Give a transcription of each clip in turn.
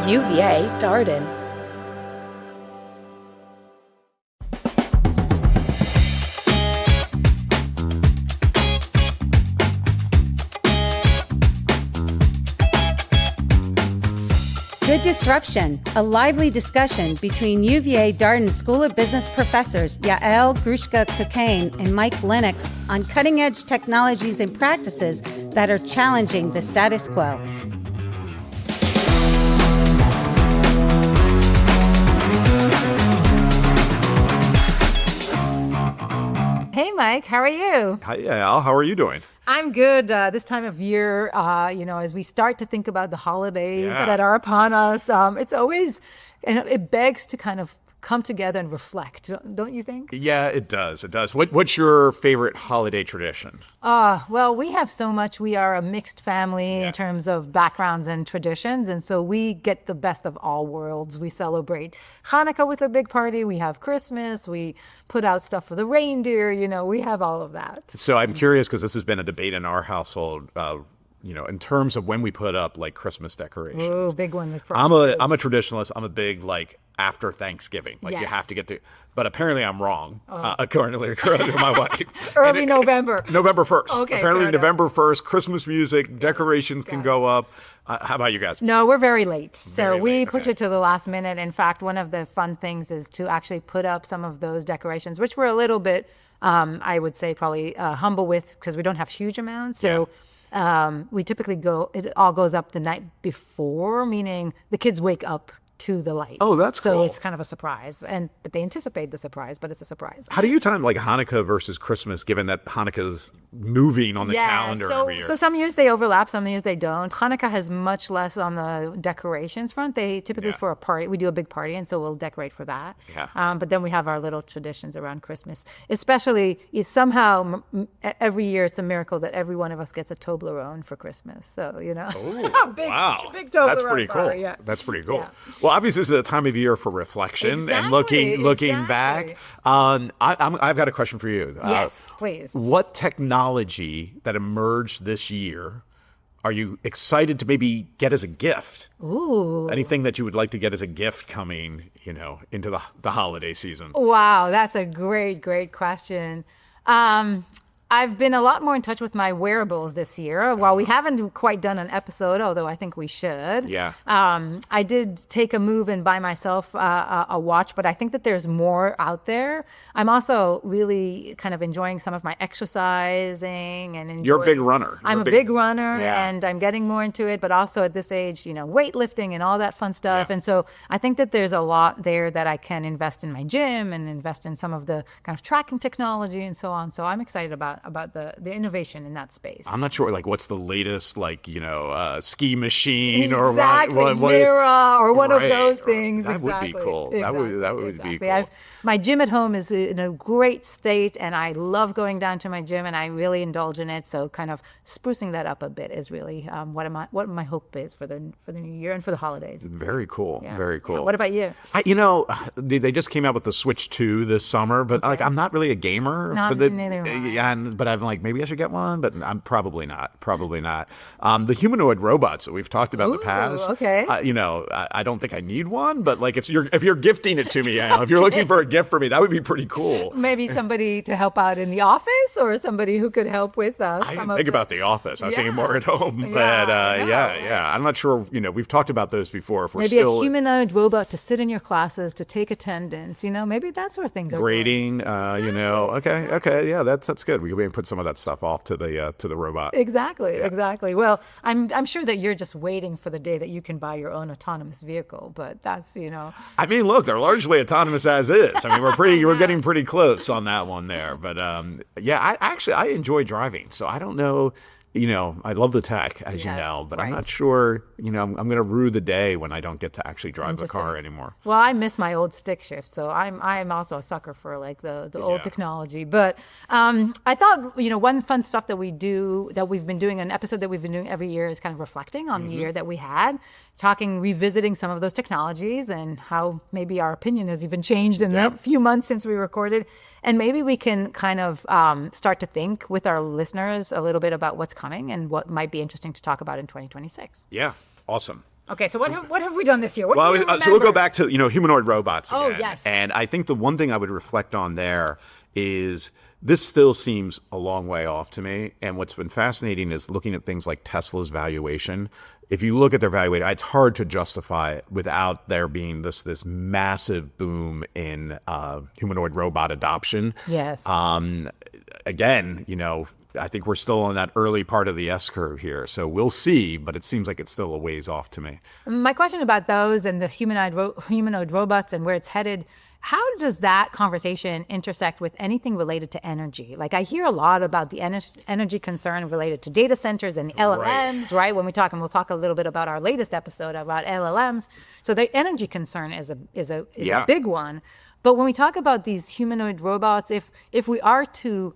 UVA Darden. Good Disruption, a lively discussion between UVA Darden School of Business professors Yael Grushka-Cocaine and Mike Lennox on cutting-edge technologies and practices that are challenging the status quo. Hey, Mike, how are you? Hi, Al. How are you doing? I'm good. This time of year, as we start to think about the holidays that are upon us, it's always, it begs to kind of come together and reflect, don't you think? Yeah, it does. It does. What's your favorite holiday tradition? Well, we have so much. We are a mixed family in terms of backgrounds and traditions. And so we get the best of all worlds. We celebrate Hanukkah with a big party. We have Christmas. We put out stuff for the reindeer. We have all of that. So I'm curious because this has been a debate in our household. In terms of when we put up like Christmas decorations. Oh, big one. I'm a traditionalist. I'm a big after Thanksgiving. You Yes. have to get to. But apparently I'm wrong. According to my wife. Early November. November 1st. Okay, Apparently fair enough. November 1st. Christmas music, decorations can go up. How about you guys? No, we're very late. So Very we late, pushed okay. it to the last minute. In fact, one of the fun things is to actually put up some of those decorations, which we're a little bit, I would say, probably humble with because we don't have huge amounts. So we typically it all goes up the night before, meaning the kids wake up to the lights. Oh, that's so cool. it's kind of a surprise, but they anticipate the surprise, but it's a surprise. How do you time Hanukkah versus Christmas, given that Hanukkah's moving on the calendar every year? So some years they overlap, some years they don't. Hanukkah has much less on the decorations front. They typically for a party, we do a big party, and so we'll decorate for that. Yeah. But then we have our little traditions around Christmas. Especially, somehow every year it's a miracle that every one of us gets a Toblerone for Christmas. So Oh, big, wow. big Toblerone. That's pretty cool. bar, yeah. That's pretty cool. Yeah. Well, obviously, this is a time of year for reflection and looking back. I've got a question for you. Yes, please. What technology that emerged this year are you excited to maybe get as a gift? Ooh. Anything that you would like to get as a gift coming, into the holiday season? Wow, that's a great, great question. I've been a lot more in touch with my wearables this year. While we haven't quite done an episode, although I think we should. Yeah. I did take a move and buy myself a watch, but I think that there's more out there. I'm also really kind of enjoying some of my exercising and You're a big runner. I'm a big runner, Yeah. and I'm getting more into it. But also at this age, weightlifting and all that fun stuff. Yeah. And so I think that there's a lot there that I can invest in my gym and invest in some of the kind of tracking technology and so on. So I'm excited about the innovation in that space. I'm not sure, what's the latest, ski machine or exactly, Mira or one of those things. That would be cool. That would be cool. My gym at home is in a great state, and I love going down to my gym, and I really indulge in it. So, kind of sprucing that up a bit is really what my hope is for the new year and for the holidays. Very cool. Yeah. Very cool. Yeah. What about you? They just came out with the Switch 2 this summer, but I'm not really a gamer. Neither am I. But I'm maybe I should get one, but I'm probably not. The humanoid robots that we've talked about in the past. Okay. I don't think I need one, but if you're gifting it to me, Al, if you're looking for a gift for me, that would be pretty cool. Maybe somebody to help out in the office, or somebody who could help with I didn't think about the office. I was thinking more at home. Yeah, But no. I'm not sure. We've talked about those before. If we're Maybe still a humanoid robot to sit in your classes, to take attendance. Maybe that's where things are grading. going. Okay, yeah, that's good. We can put some of that stuff off to the robot. Exactly. Well, I'm sure that you're just waiting for the day that you can buy your own autonomous vehicle, but that's. I mean, look, they're largely autonomous as is. I mean, we're getting pretty close on that one there. But I enjoy driving, so I don't know. I love the tech, as you know, but I'm not sure, I'm going to rue the day when I don't get to actually drive the car anymore. Well, I miss my old stick shift, so I'm also a sucker for the old technology. But I thought, one fun stuff that we've been doing, an episode that we've been doing every year is kind of reflecting on the year that we had, revisiting some of those technologies and how maybe our opinion has even changed in the few months since we recorded. And maybe we can kind of start to think with our listeners a little bit about what's coming and what might be interesting to talk about in 2026. Yeah. Awesome. Okay, so what have we done this year? What do you So we'll go remember? back to humanoid robots again. Oh, yes. And I think the one thing I would reflect on there is this still seems a long way off to me. And what's been fascinating is looking at things like Tesla's valuation. If you look at their valuation, it's hard to justify it without there being this massive boom in humanoid robot adoption. Yes. Again, I think we're still in that early part of the S curve here. So we'll see, but it seems like it's still a ways off to me. My question about those and the humanoid robots and where it's headed, how does that conversation intersect with anything related to energy? Like I hear a lot about the energy concern related to data centers and LLMs, right? When we talk, and we'll talk a little bit about our latest episode about LLMs. So the energy concern is a big one. But when we talk about these humanoid robots, if we are to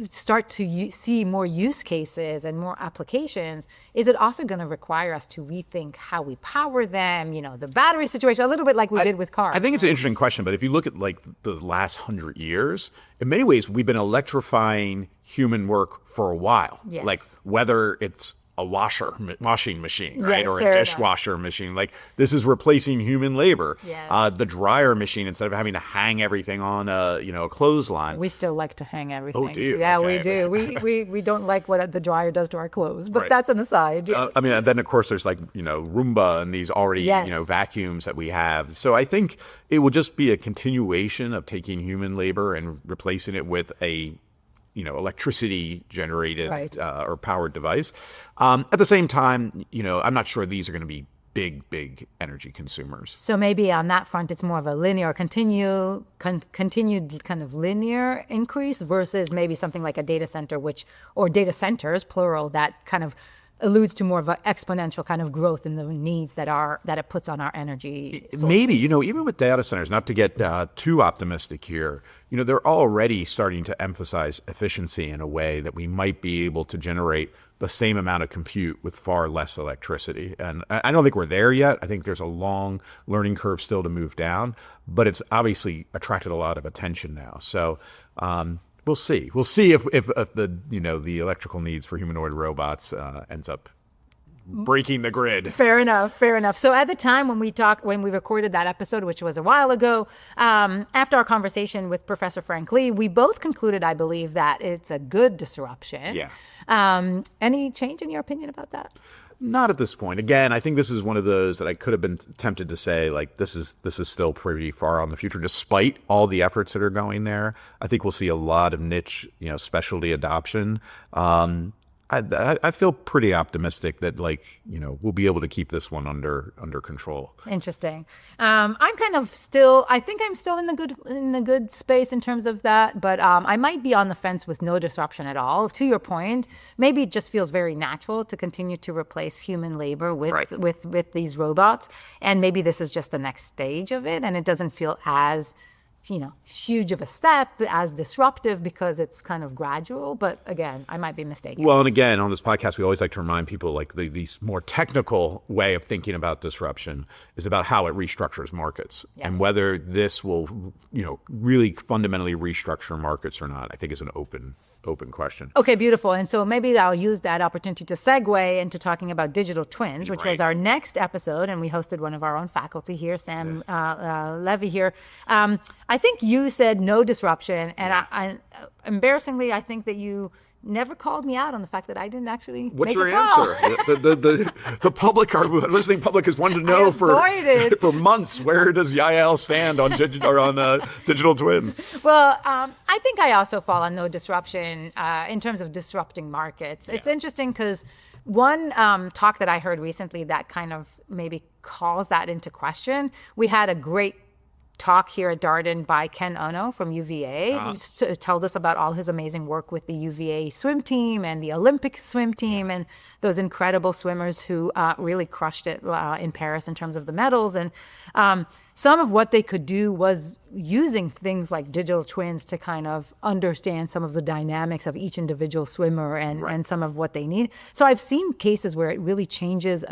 start to see more use cases and more applications, is it also going to require us to rethink how we power them, the battery situation, a little bit like we did with cars? I think it's an interesting question, but if you look at like the last 100 years, in many ways, we've been electrifying human work for a while. Yes. Like whether it's a washing machine, right? Yes, Or a fair dishwasher machine. Like this is replacing human labor. Yes. The dryer machine, instead of having to hang everything on a clothesline. We still like to hang everything. Oh, do you? Yeah, Okay. we do. We don't like what the dryer does to our clothes, but Right. that's an aside. Yes. And then of course there's like, Roomba and these already, Yes. vacuums that we have. So I think it will just be a continuation of taking human labor and replacing it with a electricity generated Right. or powered device. At the same time, I'm not sure these are going to be big energy consumers. So maybe on that front, it's more of a linear, continued kind of linear increase versus maybe something like a data center, or data centers, plural, that kind of alludes to more of an exponential kind of growth in the needs that it puts on our energy sources. Maybe, even with data centers, not to get too optimistic here, they're already starting to emphasize efficiency in a way that we might be able to generate the same amount of compute with far less electricity. And I don't think we're there yet. I think there's a long learning curve still to move down, but it's obviously attracted a lot of attention now. So we'll see. We'll see if the electrical needs for humanoid robots ends up breaking the grid. Fair enough. So at the time when we recorded that episode, which was a while ago, after our conversation with Professor Frank Lee, we both concluded, I believe, that it's a good disruption. Yeah. Any change in your opinion about that? Not at this point. Again, I think this is one of those that I could have been tempted to say, like, this is still pretty far on the future, despite all the efforts that are going there. I think we'll see a lot of niche, specialty adoption. I feel pretty optimistic that we'll be able to keep this one under control. Interesting. I think I'm still in the good space in terms of that, but I might be on the fence with no disruption at all. To your point, maybe it just feels very natural to continue to replace human labor with these robots, and maybe this is just the next stage of it, and it doesn't feel as huge of a step, as disruptive, because it's kind of gradual. But again, I might be mistaken. Well, and again, on this podcast, we always like to remind people, like, these more technical way of thinking about disruption is about how it restructures markets. Yes. And whether this will, really fundamentally restructure markets or not, I think is an open question. Okay, beautiful. And so maybe I'll use that opportunity to segue into talking about digital twins, which was our next episode. And we hosted one of our own faculty here, Sam Levy here. I think you said no disruption. And I embarrassingly, I think that you never called me out on the fact that I didn't actually What's make your a call. answer? The public, our listening public, has wanted to know for months, where does Yael stand on digital twins? Well, I think I also fall on no disruption in terms of disrupting markets. Yeah. It's interesting because one talk that I heard recently that kind of maybe calls that into question. We had a great talk here at Darden by Ken Ono from UVA, who told us about all his amazing work with the UVA swim team and the Olympic swim team and those incredible swimmers who really crushed it in Paris in terms of the medals. And some of what they could do was using things like digital twins to kind of understand some of the dynamics of each individual swimmer and some of what they need. So I've seen cases where it really changes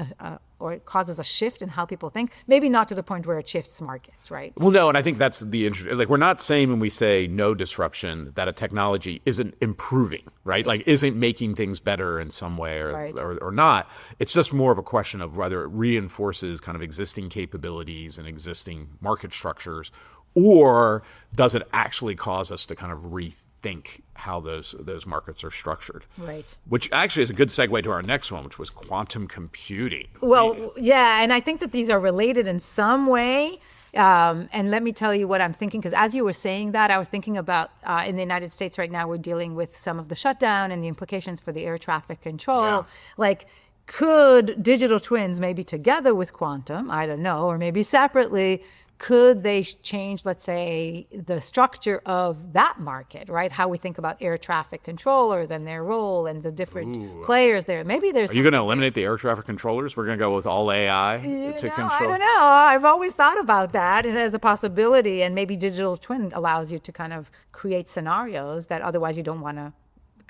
or it causes a shift in how people think. Maybe not to the point where it shifts markets, right? Well, no, and I think that's the interesting. Like, we're not saying when we say no disruption that a technology isn't improving, right? Like, isn't making things better in some way or not. It's just more of a question of whether it reinforces kind of existing capabilities and existing market structures, or does it actually cause us to kind of rethink how those markets are structured. Right. Which actually is a good segue to our next one, which was quantum computing. Well, yeah, and I think that these are related in some way. And let me tell you what I'm thinking, because as you were saying that, I was thinking about in the United States right now, we're dealing with some of the shutdown and the implications for the air traffic control. Yeah. Like, could digital twins, maybe together with quantum, I don't know, or maybe separately, could they change, let's say, the structure of that market, right? How we think about air traffic controllers and their role and the different players there. Maybe there's. Are you going to eliminate the air traffic controllers? We're going to go with all AI to control. I don't know. I've always thought about that as a possibility, and maybe digital twin allows you to kind of create scenarios that otherwise you don't want to.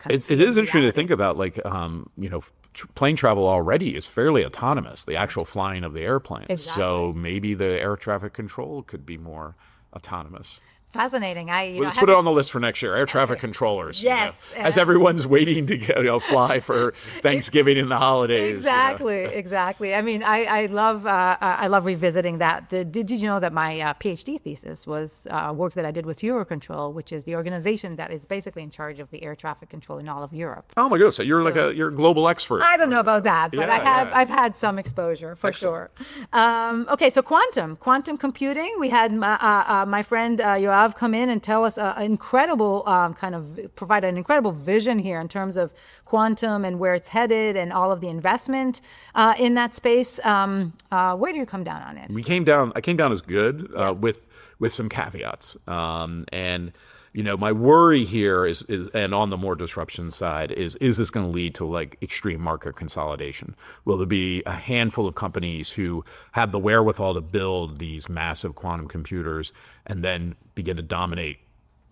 It is interesting to think about, like, plane travel already is fairly autonomous, the actual flying of the airplane. Exactly. So maybe the air traffic control could be more autonomous. Fascinating. Let's put it on the list for next year. Air traffic controllers. Yes. As everyone's waiting to fly for Thanksgiving and the holidays. Exactly. I mean, I love revisiting that. Did you know that my PhD thesis was work that I did with Eurocontrol, which is the organization that is basically in charge of the air traffic control in all of Europe. Oh my goodness! So you're you're a global expert. I don't know about that, but I've had some exposure for Excellent. sure. Okay, so quantum computing. We had my friend Yoav come in and tell us provide an incredible vision here in terms of quantum and where it's headed and all of the investment in that space. Where do you come down on it? I came down as good with some caveats. And my worry here is and on the more disruption side is this going to lead to like extreme market consolidation? Will there be a handful of companies who have the wherewithal to build these massive quantum computers and then begin to dominate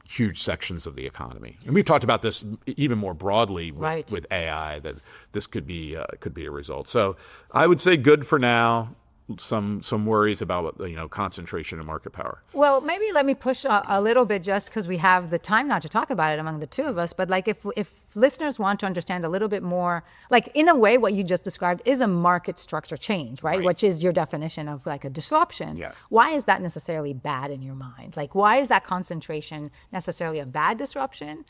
huge sections of the economy? And we've talked about this even more broadly with AI, that this could be a result. So I would say good for now. Some worries about concentration of market power. Well, maybe let me push a little bit, just because we have the time now to talk about it among the two of us. But like, if listeners want to understand a little bit more, like in a way, what you just described is a market structure change, right? Which is your definition of like a disruption. Yeah. Why is that necessarily bad in your mind? Like, why is that concentration necessarily a bad disruption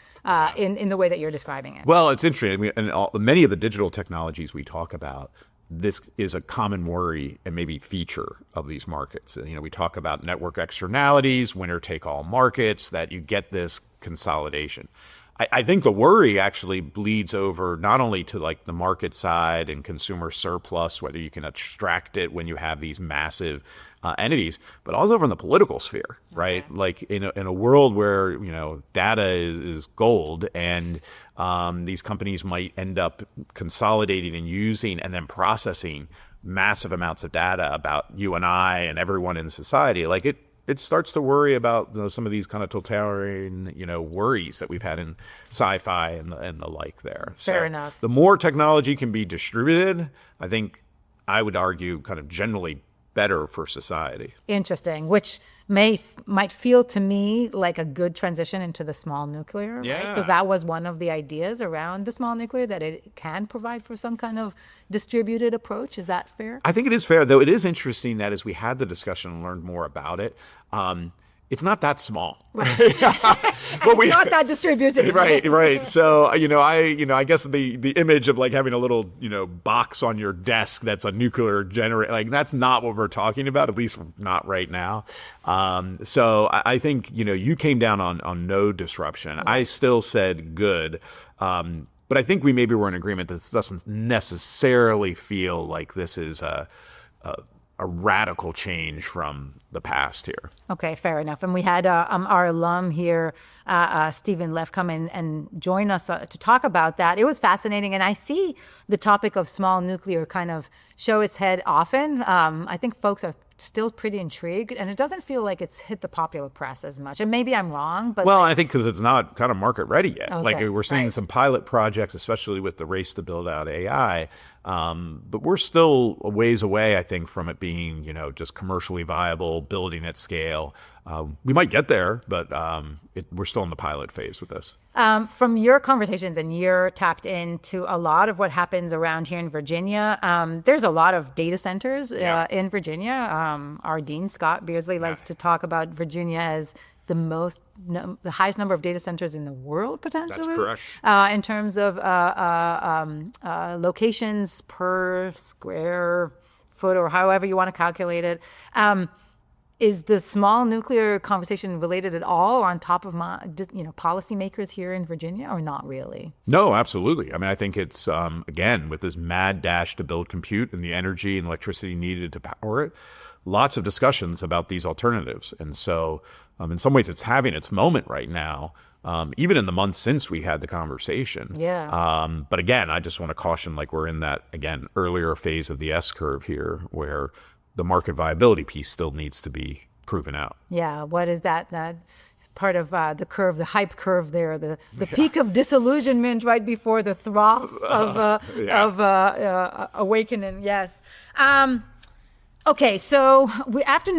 in the way that you're describing it? Well, it's interesting. Many of the digital technologies we talk about, this is a common worry and maybe feature of these markets. We talk about network externalities, winner-take-all markets, that you get this consolidation. I think the worry actually bleeds over not only to like the market side and consumer surplus, whether you can extract it when you have these massive entities, but also from the political sphere, right? Okay. Like in a world where data is gold, and these companies might end up consolidating and using and then processing massive amounts of data about you and I and everyone in society. Like it starts to worry about some of these kind of totalitarian worries that we've had in sci-fi and the like there. Fair enough. The more technology can be distributed, I think I would argue kind of generally better for society. Interesting, which might feel to me like a good transition into the small nuclear, right? Because that was one of the ideas around the small nuclear, that it can provide for some kind of distributed approach. Is that fair? I think it is fair, though it is interesting that as we had the discussion and learned more about it, it's not that small. Right. It's not that distributed. Right. So, I guess the image of like having a little, box on your desk that's a nuclear generator, like that's not what we're talking about, at least not right now. So I think, you came down on no disruption. I still said good. But I think we maybe were in agreement that this doesn't necessarily feel like this is a radical change from the past here. Okay, fair enough. And we had our alum here, Stephen Leff, come in and join us to talk about that. It was fascinating. And I see the topic of small nuclear kind of show its head often. I think folks are still pretty intrigued, and it doesn't feel like it's hit the popular press as much. And maybe I'm wrong, but well, I think because it's not kind of market ready yet. Okay, like we're seeing right. some pilot projects, especially with the race to build out AI. But we're still a ways away, I think, from it being, just commercially viable, building at scale. We might get there, but we're still in the pilot phase with this. From your conversations, and you're tapped into a lot of what happens around here in Virginia. There's a lot of data centers in Virginia. Our Dean, Scott Beardsley, likes to talk about Virginia as the highest number of data centers in the world, potentially. That's correct. In terms of locations per square foot, or however you want to calculate it. Is the small nuclear conversation related at all, or on top of policymakers here in Virginia, or not really? No, absolutely. I mean, I think it's, again, with this mad dash to build compute and the energy and electricity needed to power it, lots of discussions about these alternatives. And so in some ways, it's having its moment right now, even in the months since we had the conversation. Yeah. But again, I just want to caution, like we're in that, again, earlier phase of the S-curve here, where the market viability piece still needs to be proven out. Yeah. What is that? That part of the curve, the hype curve there, the peak of disillusionment right before the trough of awakening. Yes. Okay. So after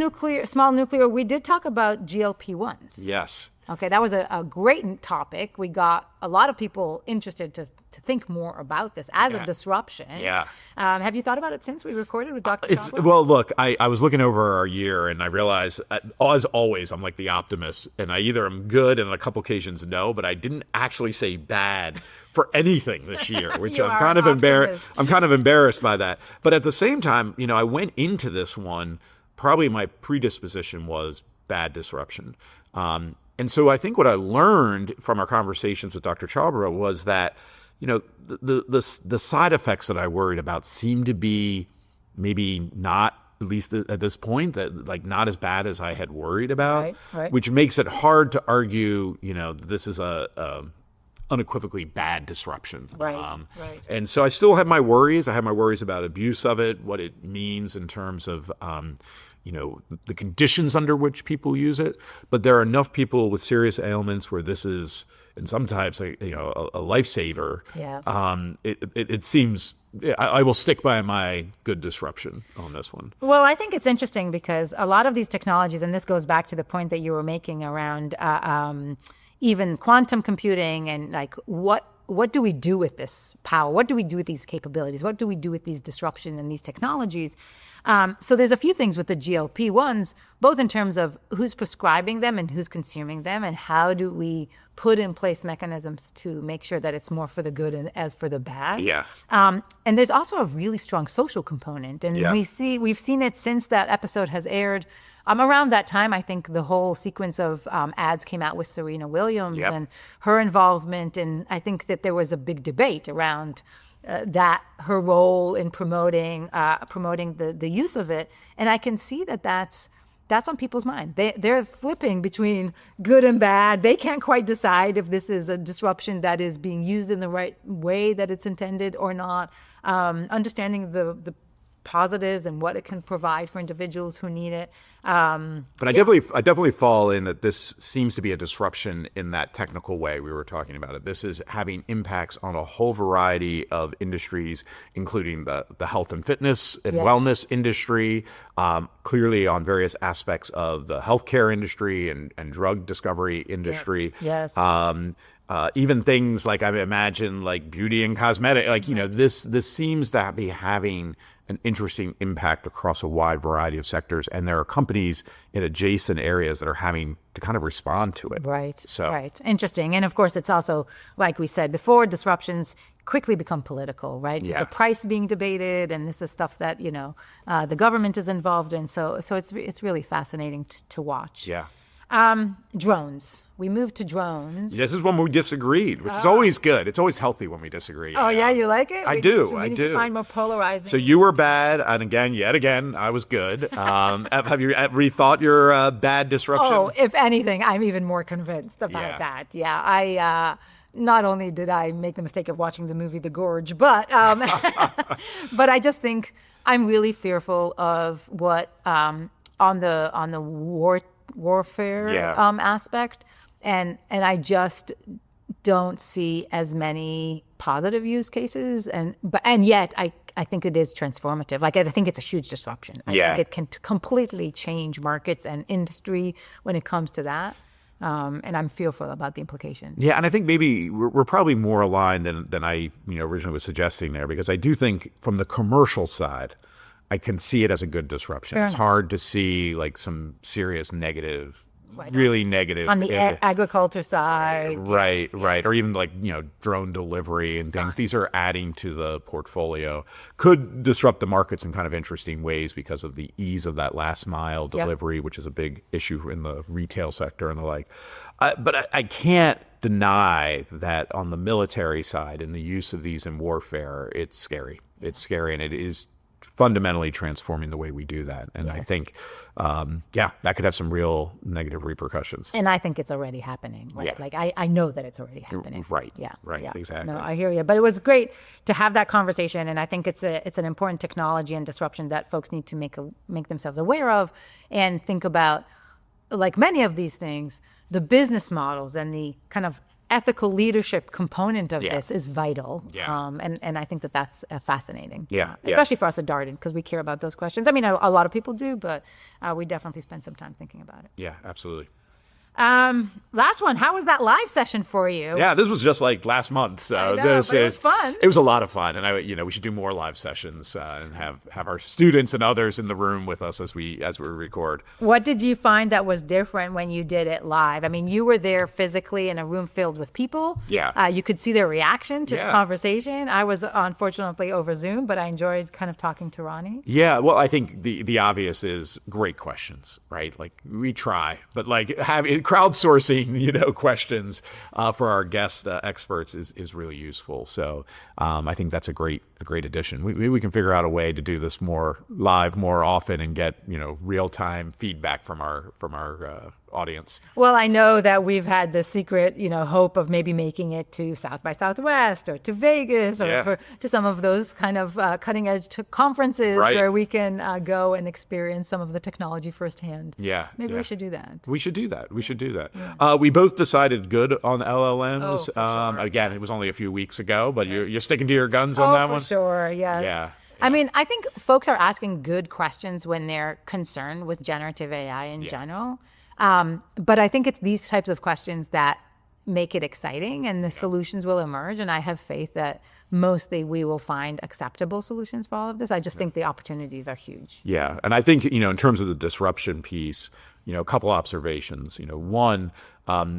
small nuclear, we did talk about GLP-1s. Yes. Okay. That was a great topic. We got a lot of people interested to think more about this as a disruption. Yeah. Have you thought about it since we recorded with Dr. Chabra? Well, look, I was looking over our year, and I realized, as always, I'm like the optimist, and I either am good and on a couple occasions no, but I didn't actually say bad for anything this year, which I'm kind of embarrassed. I'm kind of embarrassed by that. But at the same time, I went into this one, probably my predisposition was bad disruption. And so I think what I learned from our conversations with Dr. Chabra was that the side effects that I worried about seem to be maybe not, at least at this point, that like not as bad as I had worried about, right. Which makes it hard to argue, this is a unequivocally bad disruption. Right. And so I still have my worries. I have my worries about abuse of it, what it means in terms of, the conditions under which people use it. But there are enough people with serious ailments where this is, and sometimes a lifesaver. Yeah. It seems I will stick by my good disruption on this one. Well, I think it's interesting because a lot of these technologies, and this goes back to the point that you were making around even quantum computing and like what do we do with this power? What do we do with these capabilities? What do we do with these disruption and these technologies? So there's a few things with the GLP-1s, both in terms of who's prescribing them and who's consuming them, and how do we put in place mechanisms to make sure that it's more for the good and as for the bad. Yeah. And there's also a really strong social component, and we've seen it since that episode has aired. Around that time, I think the whole sequence of ads came out with Serena Williams and her involvement, and I think that there was a big debate around that her role in promoting the use of it, and I can see that that's on people's mind. They're flipping between good and bad. They can't quite decide if this is a disruption that is being used in the right way that it's intended or not. Understanding the positives and what it can provide for individuals who need it. But I definitely fall in that this seems to be a disruption in that technical way we were talking about it. This is having impacts on a whole variety of industries, including the health and fitness and wellness industry, clearly on various aspects of the healthcare industry and drug discovery industry. Yes. Even things like, I imagine, like beauty and cosmetic, this seems to be having an interesting impact across a wide variety of sectors. And there are companies in adjacent areas that are having to kind of respond to it. Right. So. Right. Interesting. And of course, it's also, like we said before, disruptions quickly become political, right? Yeah. The price being debated, and this is stuff that, the government is involved in. So it's really fascinating to watch. Yeah. Drones. We moved to drones. This is when we disagreed, which is always good. It's always healthy when we disagree. Oh, yeah, you like it? I do. We need to find more polarizing. So you were bad, and yet again, I was good. Have you rethought your bad disruption? Oh, if anything, I'm even more convinced about that. Yeah, I not only did I make the mistake of watching the movie The Gorge, but but I just think I'm really fearful of what on the warfare aspect, and I just don't see as many positive use cases, and yet I think it is transformative. Like, I think it's a huge disruption. I think it can completely change markets and industry when it comes to that. And I'm fearful about the implications. Yeah, and I think maybe we're probably more aligned than I originally was suggesting there, because I do think from the commercial side, I can see it as a good disruption. It's hard to see like some serious negative, really negative on the agriculture side. Right. Or even like, drone delivery and things. These are adding to the portfolio. Could disrupt the markets in kind of interesting ways because of the ease of that last mile delivery, which is a big issue in the retail sector and the like. But I can't deny that on the military side and the use of these in warfare, it's scary. It's scary, and it is fundamentally transforming the way we do that. And I think, that could have some real negative repercussions. And I think it's already happening, right? Yeah. Like, I know that it's already happening. Right. Yeah. Exactly. No, I hear you. But it was great to have that conversation. And I think it's an important technology and disruption that folks need to make themselves aware of and think about, like many of these things, the business models and the kind of ethical leadership component of this is vital. And I think that's fascinating. Especially for us at Darden, because we care about those questions. I mean, a lot of people do, but we definitely spend some time thinking about it. Yeah, absolutely. Last one. How was that live session for you? Yeah, this was just like last month. So I know, but it was fun. It was a lot of fun, and we should do more live sessions and have our students and others in the room with us as we record. What did you find that was different when you did it live? I mean, you were there physically in a room filled with people. Yeah. You could see their reaction to the conversation. I was unfortunately over Zoom, but I enjoyed kind of talking to Ronnie. Yeah, well, I think the obvious is great questions, right? Like, we try, but like crowdsourcing, questions for our guest experts is really useful. So I think that's a great addition. We can figure out a way to do this more live, more often, and get real time feedback from our audience. Well, I know that we've had the secret, hope of maybe making it to South by Southwest or to Vegas or to some of those kind of cutting edge conferences where we can go and experience some of the technology firsthand. Yeah. Maybe we should do that. We should do that. Yeah. We both decided good on LLMs. Sure. Again, it was only a few weeks ago, but you're sticking to your guns on that one? For sure, yes. Yeah. I mean, I think folks are asking good questions when they're concerned with generative AI in general. But I think it's these types of questions that make it exciting, and the solutions will emerge. And I have faith that mostly we will find acceptable solutions for all of this. I just think the opportunities are huge. Yeah. And I think, in terms of the disruption piece, a couple observations. One,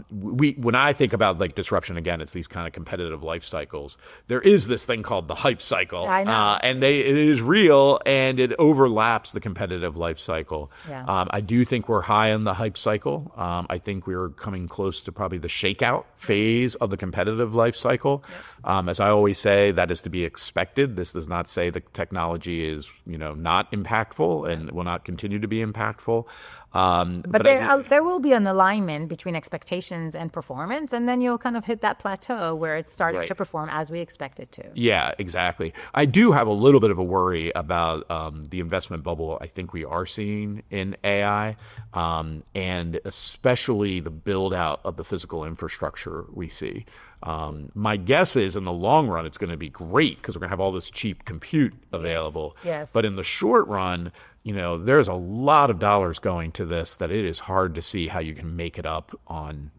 when I think about like disruption, again, it's these kind of competitive life cycles. There is this thing called the hype cycle, I know. And it is real, and it overlaps the competitive life cycle. Yeah. I do think we're high on the hype cycle. I think we're coming close to probably the shakeout phase of the competitive life cycle. Yep. As I always say, that is to be expected. This does not say the technology is, not impactful and will not continue to be impactful. But there will be an alignment between expectations and performance, and then you'll kind of hit that plateau where it's starting to perform as we expect it to. Yeah, exactly. I do have a little bit of a worry about the investment bubble I think we are seeing in AI, and especially the build out of the physical infrastructure we see. My guess is in the long run, it's going to be great because we're going to have all this cheap compute available. Yes. But in the short run, there's a lot of dollars going to this that it is hard to see how you can make it up on,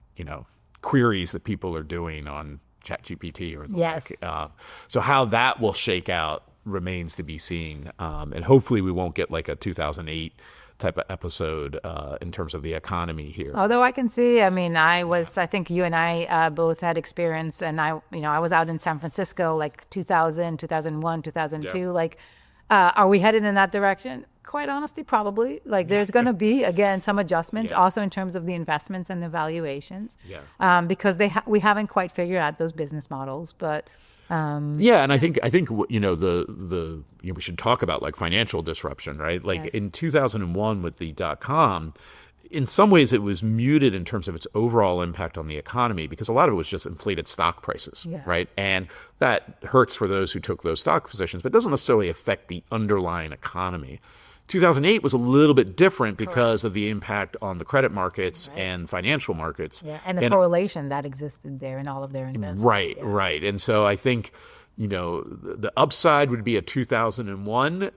queries that people are doing on ChatGPT or the like. So how that will shake out remains to be seen. And hopefully we won't get like a 2008 type of episode in terms of the economy here. Although I can see, I think you and I both had experience, and I was out in San Francisco like 2000, 2001, 2002. Like, are we headed in that direction? quite honestly, probably. Like there's going to be, again, some adjustment Yeah. also in terms of the investments and the valuations. Yeah. Because we haven't quite figured out those business models. But yeah, and I think you know we should talk about like financial disruption, right? Like Yes. in 2001 with the .com, in some ways it was muted in terms of its overall impact on the economy because a lot of it was just inflated stock prices, Yeah. right? And that hurts for those who took those stock positions, but doesn't necessarily affect the underlying economy. 2008 was a little bit different because of the impact on the credit markets and financial markets. yeah, and the correlation that existed there in all of their investments. Right, right. And so I think, you know, the upside would be a 2001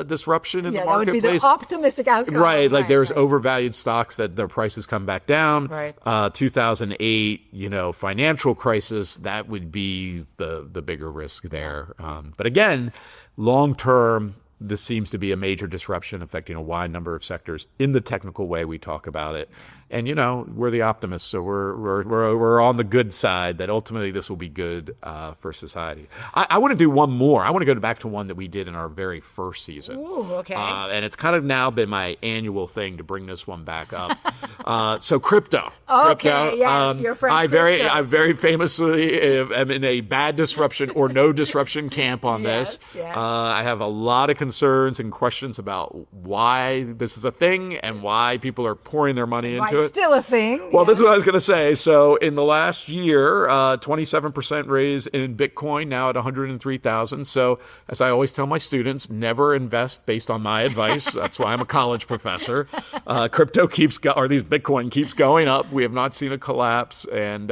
disruption in the Yeah, that would be marketplace. the optimistic outcome. Right, like there's right. overvalued stocks that their prices come back down. Right. 2008, you know, financial crisis, that would be the bigger risk there. But again, long term, this seems to be a major disruption affecting a wide number of sectors in the technical way we talk about it. And, you know, we're the optimists, so we're on the good side that ultimately this will be good for society. I want to do one more. I want to go back to one that we did in our very first season. Ooh, okay. And it's kind of now been my annual thing to bring this one back up. So crypto. Okay, Crypto. yes, your friend I crypto. very famously am in a bad disruption or no disruption camp on this. Yes. I have a lot of concerns and questions about why this is a thing and why people are pouring their money into it. It's still a thing. Well, this is what I was going to say. So in the last year, 27% raise in Bitcoin, now at 103,000. So as I always tell my students, never invest based on my advice. That's why I'm a college professor. Crypto these Bitcoin keeps going up. We have not seen a collapse. And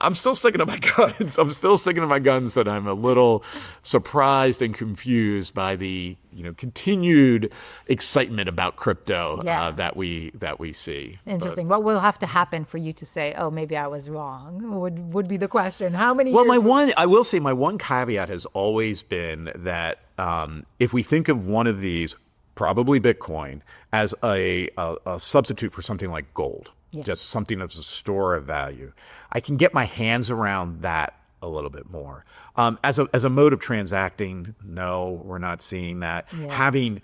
I'm still sticking to my guns. I'm still sticking to my guns that I'm a little surprised and confused by the continued excitement about crypto that we see. Interesting. What will have to happen for you to say, "Oh, maybe I was wrong"? Would be the question. How many? Well, years I will say my one caveat has always been that if we think of one of these, probably Bitcoin, as a substitute for something like gold. Just something that's a store of value. I can get my hands around that a little bit more. As a mode of transacting, no, we're not seeing that. Yeah. Having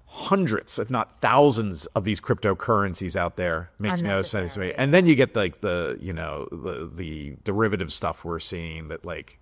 hundreds, if not thousands, of these cryptocurrencies out there makes no sense to me. And then you get like the derivative stuff we're seeing that like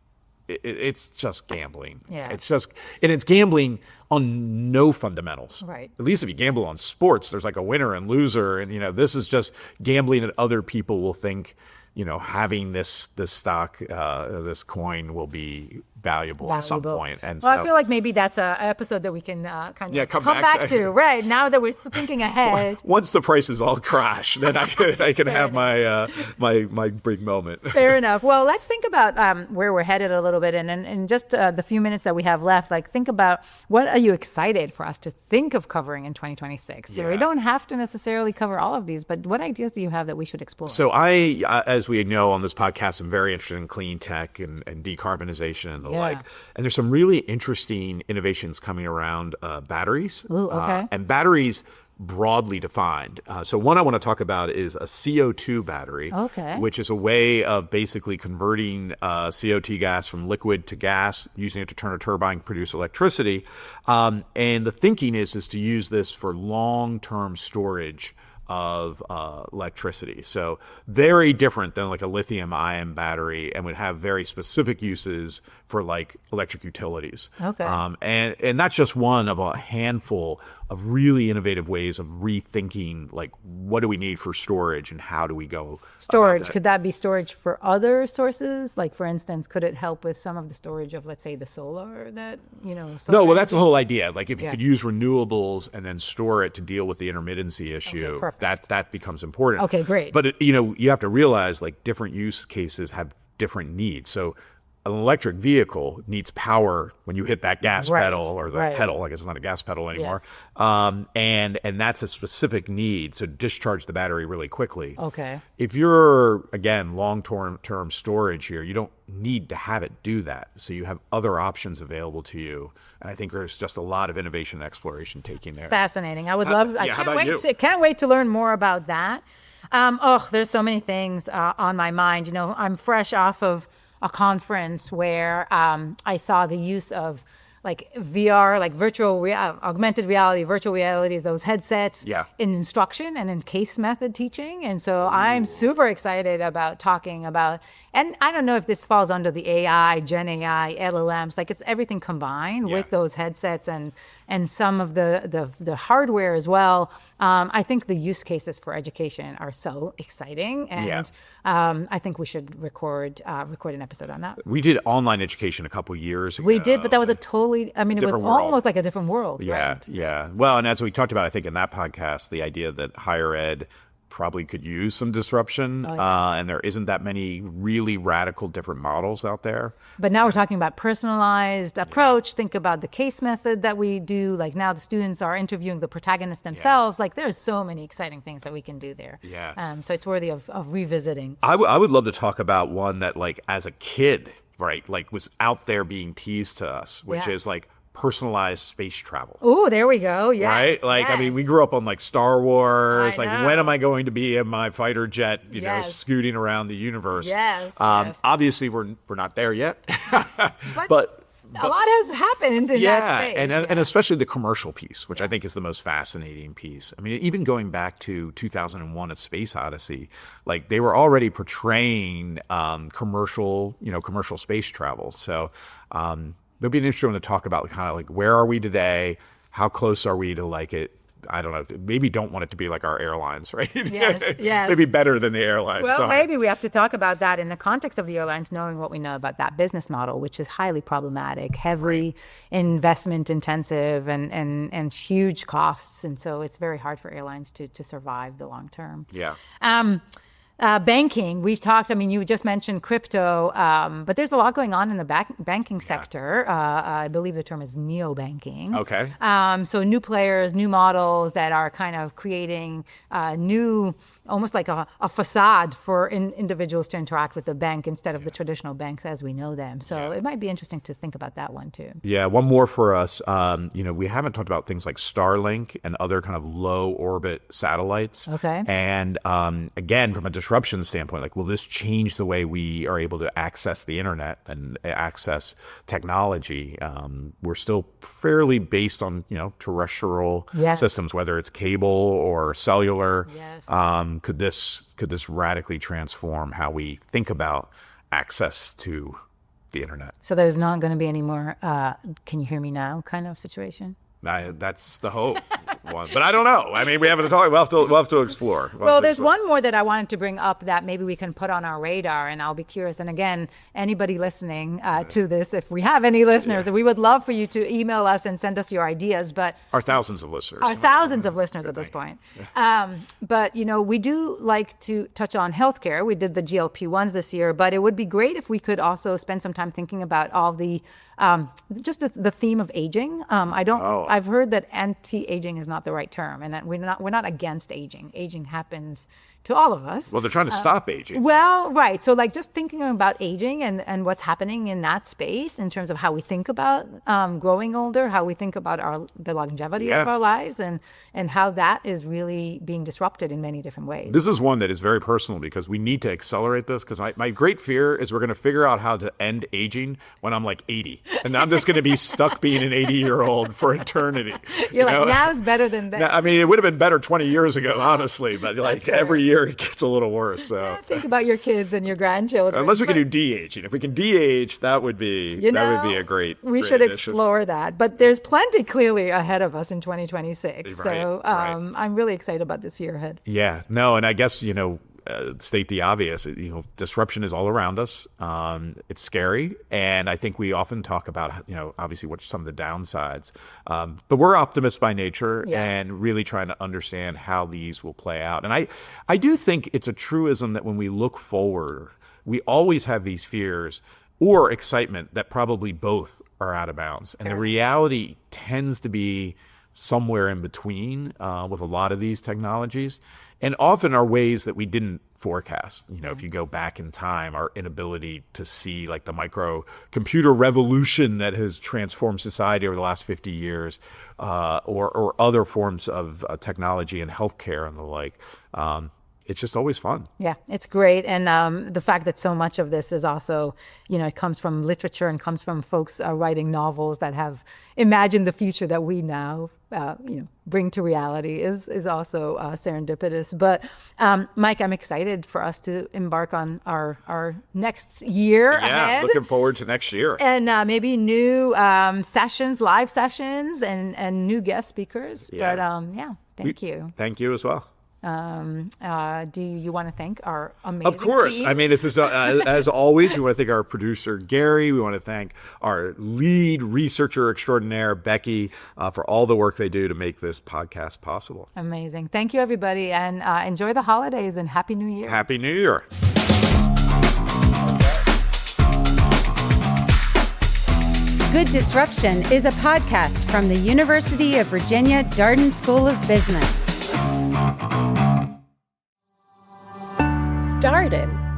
it's just gambling. Yeah. It's gambling on no fundamentals. Right. At least if you gamble on sports, there's like a winner and loser. And, this is just gambling that other people will think, having this stock, this coin will be valuable at some point. And I feel like maybe that's an episode that we can kind of come come back back to. to. Right. Now that we're thinking ahead. Once the prices all crash, then I can have my big moment. Fair enough. Well, let's think about where we're headed a little bit. And in just the few minutes that we have left, like think about what are you excited for us to think of covering in 2026? So we don't have to necessarily cover all of these, but what ideas do you have that we should explore? So I, as we know on this podcast, I'm very interested in clean tech and decarbonization and the like. And there's some really interesting innovations coming around batteries. Ooh, okay. And batteries broadly defined. So one I want to talk about is a CO2 battery, which is a way of basically converting CO2 gas from liquid to gas, using it to turn a turbine, produce electricity. And the thinking is to use this for long-term storage of electricity. So very different than like a lithium ion battery, and would have very specific uses for like electric utilities. And that's just one of a handful of really innovative ways of rethinking like what do we need for storage and how do we go storage. Could that be storage for other sources? Like for instance, could it help with some of the storage of, let's say, the solar that, No, well, that's the whole idea. Like if you could use renewables and then store it to deal with the intermittency issue, that becomes important. Okay, great. But you have to realize like different use cases have different needs. So an electric vehicle needs power when you hit that gas pedal or the pedal. I guess it's not a gas pedal anymore. And that's a specific need to discharge the battery really quickly. If you're, again, long-term storage here, you don't need to have it do that. So you have other options available to you. And I think there's just a lot of innovation and exploration taking there. Fascinating. I would love, I you? can't wait to learn more about that. There's so many things on my mind. I'm fresh off of a conference where I saw the use of like VR, like augmented reality, virtual reality, those headsets in instruction and in case method teaching. And so I'm super excited about talking about, and I don't know if this falls under the AI, Gen AI, LLMs, like it's everything combined with those headsets and some of the hardware as well. I think the use cases for education are so exciting, and I think we should record an episode on that. We did online education a couple years ago. We did, but that was it was almost like a different world. Yeah, right? yeah. Well, and as we talked about, I think in that podcast, the idea that higher ed probably could use some disruption, and there isn't that many really radical different models out there. But now we're talking about personalized approach. Think about the case method that we do. Like now the students are interviewing the protagonists themselves. Like there's so many exciting things that we can do there. Yeah. So it's worthy of revisiting. I would love to talk about one that like as a kid, right, like was out there being teased to us, which is like personalized space travel. Oh, there we go. Yes. Right? Like, yes. I mean, we grew up on like Star Wars. I Like, know. when am I going to be in my fighter jet, you know, scooting around the universe? Yes. Obviously, we're not there yet. But a lot has happened in that space. And especially the commercial piece, which I think is the most fascinating piece. I mean, even going back to 2001, A Space Odyssey, like they were already portraying commercial space travel. So it'll be an interesting one to talk about, kind of like where are we today? How close are we to like it? I don't know. Maybe don't want it to be like our airlines, right? Yes. Maybe better than the airlines. Well, maybe we have to talk about that in the context of the airlines, knowing what we know about that business model, which is highly problematic, heavily investment intensive, and huge costs. And so it's very hard for airlines to survive the long term. Yeah. Banking, we've talked, I mean, you just mentioned crypto, but there's a lot going on in the banking sector. I believe the term is neobanking. Okay. So new players, new models that are kind of creating new, almost like a facade for individuals to interact with the bank instead of the traditional banks as we know them. So it might be interesting to think about that one too. Yeah, one more for us. We haven't talked about things like Starlink and other kind of low orbit satellites. Okay. And again, from a disruption standpoint, like, will this change the way we are able to access the internet and access technology? We're still fairly based on, terrestrial systems, whether it's cable or cellular. Yes. Could this radically transform how we think about access to the internet? So there's not going to be any more can you hear me now kind of situation? That's the hope. But I don't know. I mean, we haven't talked. We'll have to explore. Well, there's one more that I wanted to bring up that maybe we can put on our radar, and I'll be curious. And again, anybody listening to this, if we have any listeners, we would love for you to email us and send us your ideas. But our thousands of listeners. At this point. But we do like to touch on healthcare. We did the GLP-1s this year, but it would be great if we could also spend some time thinking about all the just the theme of aging. I've heard that anti-aging is not the right term, and that we're not against aging. Aging happens to all of us. Well, they're trying to stop aging. Well, right. So like just thinking about aging and what's happening in that space in terms of how we think about growing older, how we think about the longevity of our lives, and how that is really being disrupted in many different ways. This is one that is very personal because we need to accelerate this, because my great fear is we're going to figure out how to end aging when I'm like 80. And I'm just going to be stuck being an 80-year-old for eternity. You're like, now's better than that. I mean, it would have been better 20 years ago, honestly, but like every year it gets a little worse. So think about your kids and your grandchildren. Unless we can do de-aging. If we can de-age, that would be a great We should explore that. But there's plenty clearly ahead of us in 2026. Right, so I'm really excited about this year ahead. Yeah. No, and I guess, state the obvious, disruption is all around us. It's scary. And I think we often talk about, obviously what some of the downsides. But we're optimists by nature and really trying to understand how these will play out. And I do think it's a truism that when we look forward, we always have these fears or excitement that probably both are out of bounds. And the reality tends to be somewhere in between with a lot of these technologies, and often are ways that we didn't forecast. If you go back in time, our inability to see like the microcomputer revolution that has transformed society over the last 50 years, or other forms of technology in healthcare and the like. it's just always fun. Yeah, it's great. And the fact that so much of this is also, it comes from literature and comes from folks writing novels that have imagined the future that we now, bring to reality is also serendipitous. But Mike, I'm excited for us to embark on our next year ahead. Looking forward to next year. And maybe new sessions, live sessions, and new guest speakers. Yeah. But thank you. Thank you as well. Do you want to thank our amazing Of course. team? I mean, it's as always, we want to thank our producer, Gary. We want to thank our lead researcher extraordinaire, Becky, for all the work they do to make this podcast possible. Amazing. Thank you, everybody. And enjoy the holidays and Happy New Year. Happy New Year. Good Disruption is a podcast from the University of Virginia Darden School of Business. Darden.